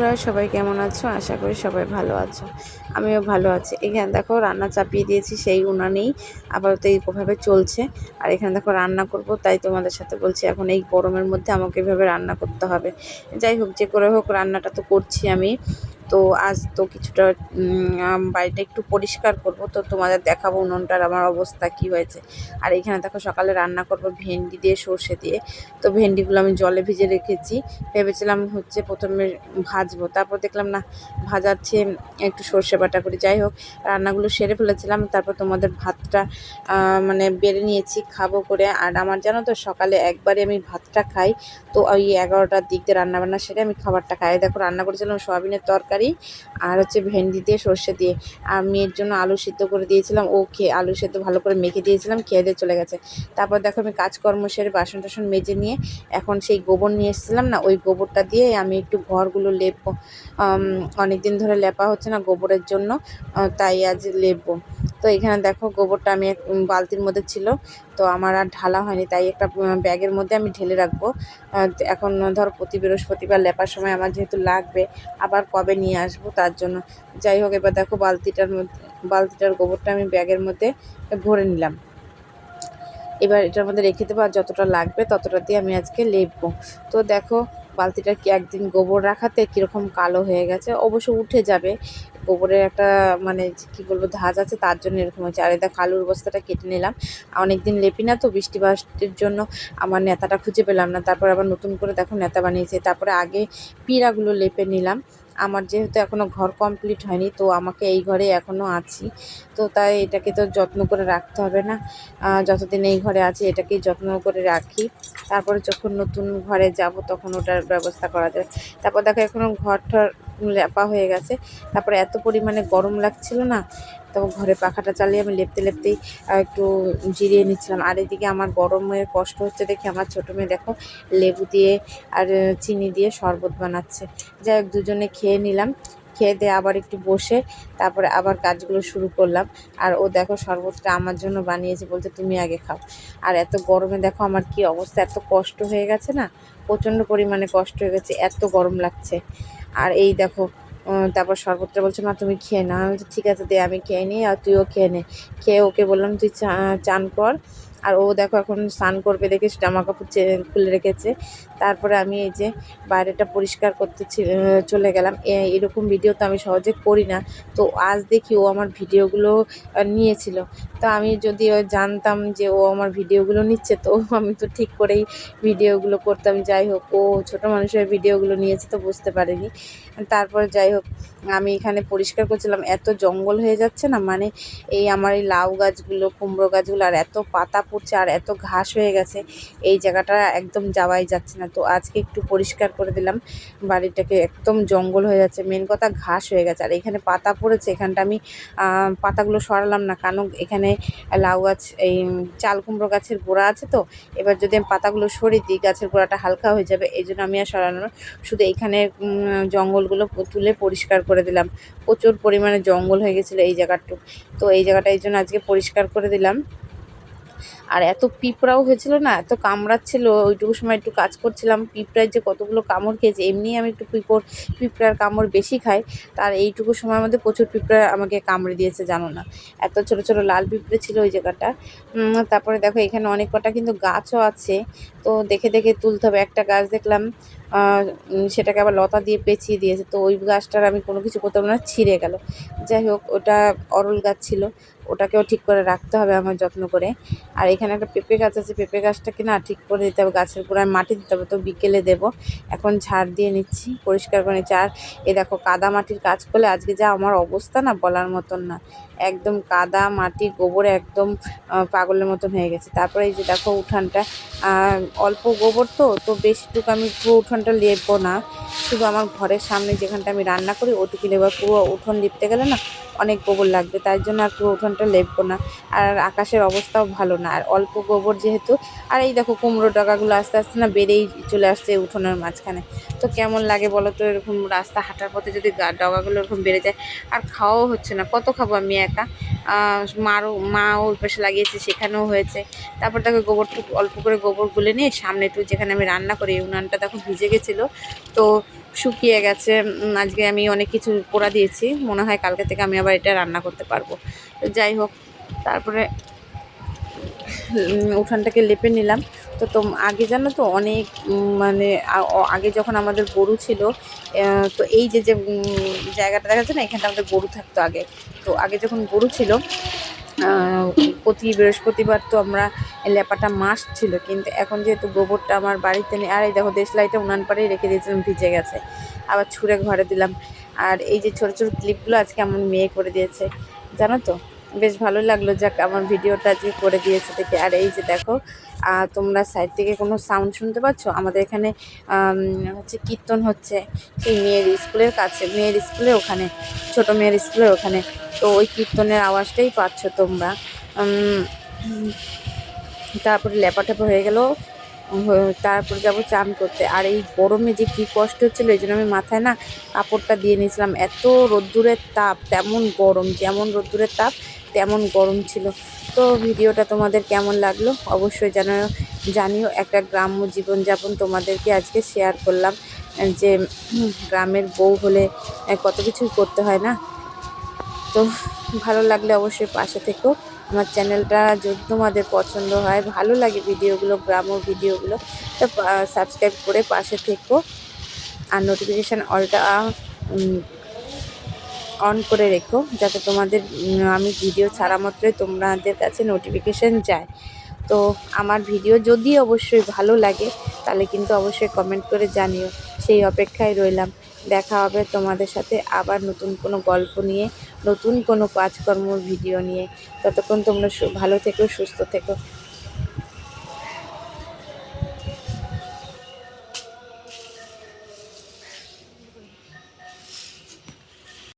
বন্ধুরা সবাই কেমন আছো? আশা করি সবাই ভালো আছো। আমিও ভালো আছি। এখানে দেখো রান্না চাপিয়ে দিয়েছি, সেই উনানেই আপাতত এইভাবে চলছে। আর এখানে দেখো রান্না করব, তাই তোমাদের সাথে বলছি এখন এই গরমের মধ্যে আমাকে এভাবে রান্না করতে হবে। যাই হোক, যে করে হোক রান্নাটা তো করছি আমি। তো আজ তো কিছুটা বাড়িটা একটু পরিষ্কার করব, তো তোমাদের দেখাবো উনুনটার আমার অবস্থা কি হয়েছে। আর এখানে দেখো সকালে রান্না করব ভেন্ডি দিয়ে সর্ষে দিয়ে। তো ভেন্ডিগুলো আমি জলে ভিজে রেখেছি। ভেবেছিলাম হচ্ছে প্রথমে ভাজবো, তারপর দেখলাম না, ভাজার চেয়ে একটু সর্ষে বাটা করি। যাই হোক, রান্নাগুলো সেরে ফেলেছিলাম, তারপর তোমাদের ভাতটা মানে বেড়ে নিয়েছি খাবো করে। আর আমার জানো তো সকালে একবারে আমি ভাতটা খাই, তো ওই 11টার দিক দিয়ে রান্নাবান্না সেরে আমি খাবারটা খাই। দেখো রান্না করেছিলাম সয়াবিনের তরকারি আর হচ্ছে ভেন্ডি দিয়ে সর্ষে দিয়ে। আর মেয়ের জন্য আলু সিদ্ধ করে দিয়েছিলাম, ও খেয়ে আলু সিদ্ধ ভালো করে মেখে দিয়েছিলাম, খেয়ে দিয়ে চলে গেছে। তারপর দেখো আমি কাজকর্ম সেরে বাসন টাসন মেজে নিয়ে এখন সেই গোবর নিয়ে এসেছিলাম না, ওই গোবরটা দিয়ে আমি একটু ঘরগুলো লেপবো। অনেক দিন ধরে লেপা হচ্ছে না গোবরের জন্য, তাই আজ লেপবো। তো এখানে দেখো গোবরটা আমি বালতির মধ্যে ছিল, তো আমার আর ঢালা হয়নি, তাই একটা ব্যাগের মধ্যে আমি ঢেলে রাখবো। এখন ধরো প্রতি বৃহস্পতিবার লেপার সময় আমার যেহেতু লাগবে, আবার কবে নিয়ে আসবো তার জন্য। যাই হোক, এবার দেখো বালতিটার গোবরটা আমি ব্যাগের মধ্যে ভরে নিলাম। এবার এটার মধ্যে রেখে দেবো, আর যতটা লাগবে ততটা দিয়ে আমি আজকে লেপবো। তো দেখো বালতিটা কি একদিন গোবর রাখাতে কীরকম কালো হয়ে গেছে, অবশ্য উঠে যাবে। গোবরের একটা মানে কি বলবো ধাঁচ আছে, তার জন্য এরকম হচ্ছে। আর এটা আলুর বস্তাটা কেটে নিলাম, অনেক দিন লেপি না তো, বৃষ্টি বাষ্টির জন্য আমার নেতাটা খুঁজে পেলাম না। তারপর আবার নতুন করে দেখো নেতা বানিয়েছে। তারপরে আগে পিঁড়াগুলো লেপে নিলাম। আমার যেহেতু এখনও ঘর কমপ্লিট হয়নি, তো আমাকে এই ঘরে এখনও আছি, তো তাই এটাকে তো যত্ন করে রাখতে হবে না। যতদিন এই ঘরে আছি এটাকেই যত্ন করে রাখি, তারপরে যখন নতুন ঘরে যাব তখন ওটার ব্যবস্থা করা যায়। তারপর দেখো এখনও ঘর-টর লেপা হয়ে গেছে। তারপরে এত পরিমাণে গরম লাগছিল না, তো ঘরে পাখাটা চালিয়ে আমি লেপতে লেপতেই একটু জিরিয়ে নিচ্ছিলাম। আর এদিকে আমার গরমের কষ্ট হচ্ছে দেখে আমার ছোটো মেয়ে দেখো লেবু দিয়ে আর চিনি দিয়ে শরবত বানাচ্ছে। যাই হোক, দুজনে খেয়ে নিলাম। খেয়ে দিয়ে আবার একটু বসে তারপরে আবার কাজগুলো শুরু করলাম। আর ও দেখো শরবতটা আমার জন্য বানিয়েছে, বলছে তুমি আগে খাও। আর এত গরমে দেখো আমার কি অবস্থা, এত কষ্ট হয়ে গেছে না, প্রচণ্ড পরিমাণে কষ্ট হয়ে গেছে, এত গরম লাগছে। আর এই দেখো তারপর শরবতটা বলছে মা তুমি খেয়ে নাও। আমি বলছি ঠিক আছে দে, আমি খেয়ে নিই আর তুইও খেয়ে নে। খেয়ে ওকে বললাম তুই চান কর। আর ও দেখো এখন স্নান করবে দেখে জামা কাপড় খুলে রেখেছে। তারপরে আমি এই যে বাইরেটা পরিষ্কার করতে চলে গেলাম। এরকম ভিডিও তো আমি সহজে করি না, তো আজ দেখি ও আমার ভিডিওগুলো নিয়েছিল। তো আমি যদিও জানতাম যে ও আমার ভিডিওগুলো নিচ্ছে, তো আমি তো ঠিক করেই ভিডিওগুলো করতাম। যাই হোক, ও ছোটো মানুষের ভিডিওগুলো নিয়েছে তো বুঝতে পারিনি। তারপরে যাই হোক, আমি এখানে পরিষ্কার করছিলাম, এত জঙ্গল হয়ে যাচ্ছে না, মানে এই আমার এই লাউ গাছগুলো, কুমড়ো গাছগুলো, আর এত পাতা পড়ছে আর এত ঘাস হয়ে গেছে, এই জায়গাটা একদম যাওয়াই যাচ্ছে না। তো আজকে একটু পরিষ্কার করে দিলাম বাড়িটাকে, একদম জঙ্গল হয়ে যাচ্ছে, মেন কথা ঘাস হয়ে গেছে। আর এখানে পাতা পড়েছে, এখানটা আমি পাতাগুলো সরালাম না, কারণ এখানে লাউ গাছ, এই চাল কুমড়ো গাছের গোড়া আছে, তো এবার যদি আমি পাতাগুলো সরিয়ে দিই গাছের গোড়াটা হালকা হয়ে যাবে, এই জন্য আমি আর সরানো না, শুধু এখানে জঙ্গলগুলো তুলে পরিষ্কার করে দিলাম। প্রচুর পরিমাণে জঙ্গল হয়ে গেছিলো এই জায়গাটুকু, তো এই জায়গাটা এই জন্য আজকে পরিষ্কার করে দিলাম। আর এত পিঁপড়াও হয়েছিল না, এত কামড়াচ্ছিল, ওইটুকু সময় একটু কাজ করছিলাম, পিঁপড়ায় যে কতগুলো কামড় খেয়েছে। এমনিই আমি একটু পিঁপড়ার কামড় বেশি খাই, তার এইটুকু সময়ের মধ্যে প্রচুর পিঁপড়া আমাকে কামড়ে দিয়েছে জানো না। এত ছোট ছোট লাল পিঁপড়ে ছিল ওই জায়গাটা। তারপরে দেখো এখানে অনেক কটা কিন্তু গাছও আছে, তো দেখে দেখে তুলতে হবে। একটা গাছ দেখলাম সেটাকে আবার লতা দিয়ে পেঁচিয়ে দিয়েছে, তো ওই গাছটার আমি কোনো কিছু করতে পারলাম না, ছিঁড়ে গেল। যাই হোক, ওটা অরল গাছ ছিল, ওটাকেও ঠিক করে রাখতে হবে আমার যত্ন করে। আর এখানে একটা পেঁপে গাছ আছে, পেঁপে গাছটাকে না ঠিক করে দিতে হবে, গাছের গোড়ায় মাটি দিতে হবে, তো বিকেলে দেবো। এখন ঝাড় দিয়ে নিচ্ছি, পরিষ্কার করে নিচ্ছি। আর এ দেখো কাদা মাটির কাজ করলে আজকে যা আমার অবস্থা না বলার মতন না, একদম কাদা মাটি গোবরে একদম পাগলের মতন হয়ে গেছে। তারপরে এই যে দেখো উঠানটা অল্প গোবর, তো বেশিটুকু আমি পুরো উঠানটা লেপবো না, শুধু আমার ঘরের সামনে যেখানটা আমি রান্না করি ওটুকু লেবার, পুরো উঠোন লিপতে গেলে না অনেক গোবর লাগবে, তাই জন্য আর পুরো উঠোনটা লেপবো না। আর আকাশের অবস্থাও ভালো না, আর অল্প গোবর যেহেতু। আর এই দেখো কুমড়ো ডগাগুলো আস্তে আস্তে না বেড়েই চলে আসছে উঠোনের মাঝখানে। তো কেমন লাগে বলো তো, এরকম রাস্তা হাঁটার পথে যদি ডগাগুলো এরকম বেড়ে যায়, আর খাওয়াও হচ্ছে না, কত খাবো আমি একা। মাও ওই পাশে লাগিয়েছে, সেখানেও হয়েছে। তারপর দেখো গোবরটুকু অল্প করে গোবর গুলে নিয়ে সামনে একটু যেখানে আমি রান্না করি, উনানটা দেখো ভিজে গেছিলো, তো শুকিয়ে গেছে। আজকে আমি অনেক কিছু পোড়া দিয়েছি, মনে হয় কালকে থেকে আমি আবার এটা রান্না করতে পারবো। তো যাই হোক, তারপরে উঠানটাকে লেপে নিলাম। তো আগে জানো তো অনেক মানে আগে যখন আমাদের গরু ছিল, তো এই যে যে জায়গাটা দেখা যাচ্ছে না, এখানটা আমাদের গরু থাকতো আগে। তো আগে যখন গরু ছিল, আহ, প্রতি বৃহস্পতিবার তো আমরা লেপাটা মাস্ট ছিল, কিন্তু এখন যেহেতু গোবরটা আমার বাড়িতে নেই, আর এই দেখো দেশলাইটা উনান পাড়েই রেখে দিয়েছিলাম, ভিজে গেছে, আবার ছুঁড়ে ঘরে দিলাম। আর এই যে ছোটো ছোটো ক্লিপগুলো আজকে আমার মেয়ে করে দিয়েছে, জানো তো, বেশ ভালো লাগলো যাক আমার ভিডিওটা আজকে করে দিয়েছে দেখে। আর এই যে দেখো, তোমরা সাইড থেকে কোনো সাউন্ড শুনতে পাচ্ছ? আমাদের এখানে হচ্ছে কীর্তন হচ্ছে, সেই মেয়ের স্কুলের কাছে, মেয়ের স্কুলের ওখানে, ছোটো মেয়ের স্কুলের ওখানে। তো ওই কীর্তনের আওয়াজটাই পাচ্ছ তোমরা। তারপরে ল্যাপাটাপা হয়ে গেল, তারপর যাব চান করতে। আর এই গরমে যে কী কষ্ট হচ্ছিলো, এই জন্য আমি মাথায় না কাপড়টা দিয়ে নিয়েছিলাম। এত রোদ্দুরের তাপ, তেমন গরম, যেমন রোদ্দুরের তাপ তেমন গরম ছিল। তো ভিডিওটা তোমাদের কেমন লাগলো অবশ্যই জানিও। একটা গ্রাম্য জীবনযাপন তোমাদেরকে আজকে শেয়ার করলাম, যে গ্রামের বউ হলে কত কিছুই করতে হয় না। তো ভালো লাগলে অবশ্যই পাশে থেকো। আমার চ্যানেলটা যদি তোমাদের পছন্দ হয়, ভালো লাগে ভিডিওগুলো, গ্রাম্য ভিডিওগুলো, তো সাবস্ক্রাইব করে পাশে থেকো। আর নোটিফিকেশান অলটা অন করে রেখো, যাতে তোমাদের আমি ভিডিও ছাড়া মাত্রই তোমাদের কাছে নোটিফিকেশান যায়। তো আমার ভিডিও যদি অবশ্যই ভালো লাগে, তাহলে কিন্তু অবশ্যই কমেন্ট করে জানিও, সেই অপেক্ষায় রইলাম। দেখা হবে তোমাদের সাথে আবার নতুন কোনো গল্প নিয়ে, নতুন কোনো কাজকর্ম ভিডিও নিয়ে। ততক্ষণ তোমরা ভালো থেকো, সুস্থ থেকো।